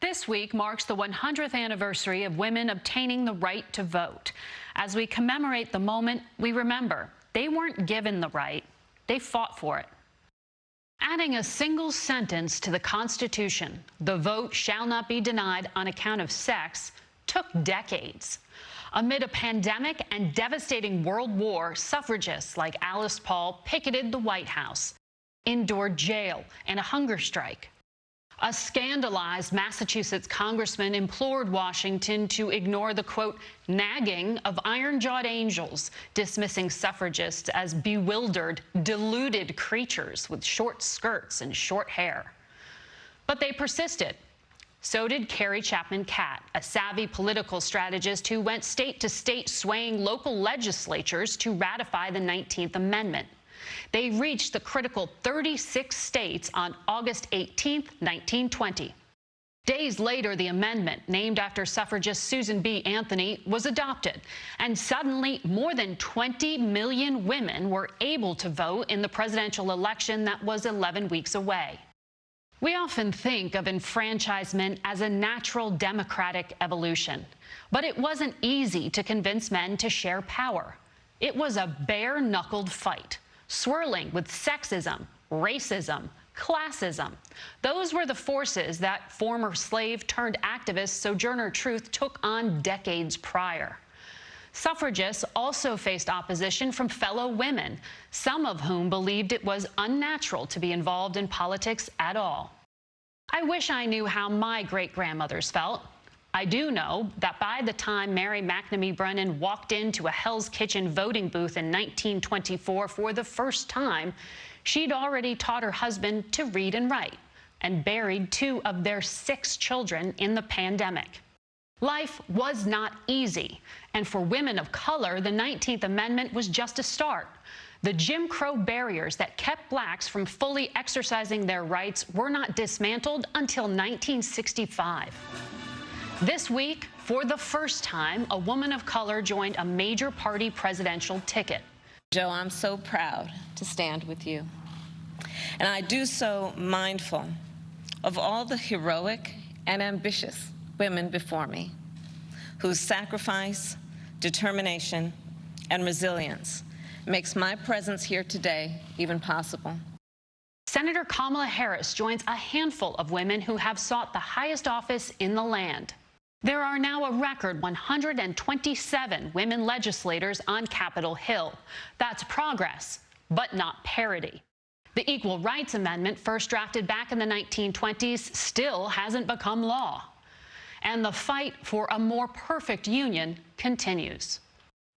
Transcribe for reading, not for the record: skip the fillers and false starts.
This week marks the 100th anniversary of women obtaining the right to vote. As we commemorate the moment, we remember they weren't given the right, they fought for it. Adding a single sentence to the Constitution, "The vote shall not be denied on account of sex," took decades. Amid a pandemic and devastating world war, suffragists like Alice Paul picketed the White House, endured jail and a hunger strike. A scandalized Massachusetts congressman implored Washington to ignore the, quote, nagging of iron-jawed angels, dismissing suffragists as bewildered, deluded creatures with short skirts and short hair. But they persisted. So did Carrie Chapman Catt, a savvy political strategist who went state to state swaying local legislatures to ratify the 19th Amendment. They reached the critical 36 states on August 18, 1920. Days later, the amendment, named after suffragist Susan B. Anthony, was adopted, and suddenly more than 20 million women were able to vote in the presidential election that was 11 weeks away. We often think of enfranchisement as a natural democratic evolution, but it wasn't easy to convince men to share power. It was a bare-knuckled fight, swirling with sexism, racism, classism. Those were the forces that former slave-turned-activist Sojourner Truth took on decades prior. Suffragists also faced opposition from fellow women, some of whom believed it was unnatural to be involved in politics at all. I wish I knew how my great-grandmothers felt. I do know that by the time Mary Margaret Brennan walked into a Hell's Kitchen voting booth in 1924 for the first time, she'd already taught her husband to read and write and buried 2 of their 6 children in the pandemic. Life was not easy, and for women of color, the 19th Amendment was just a start. The Jim Crow barriers that kept blacks from fully exercising their rights were not dismantled until 1965. This week, for the first time, a woman of color joined a major party presidential ticket. Joe, I'm so proud to stand with you. And I do so mindful of all the heroic and ambitious women before me, whose sacrifice, determination, and resilience makes my presence here today even possible. Senator Kamala Harris joins a handful of women who have sought the highest office in the land. There are now a record 127 women legislators on Capitol Hill. That's progress, but not parity. The Equal Rights Amendment, first drafted back in the 1920s, still hasn't become law. And the fight for a more perfect union continues.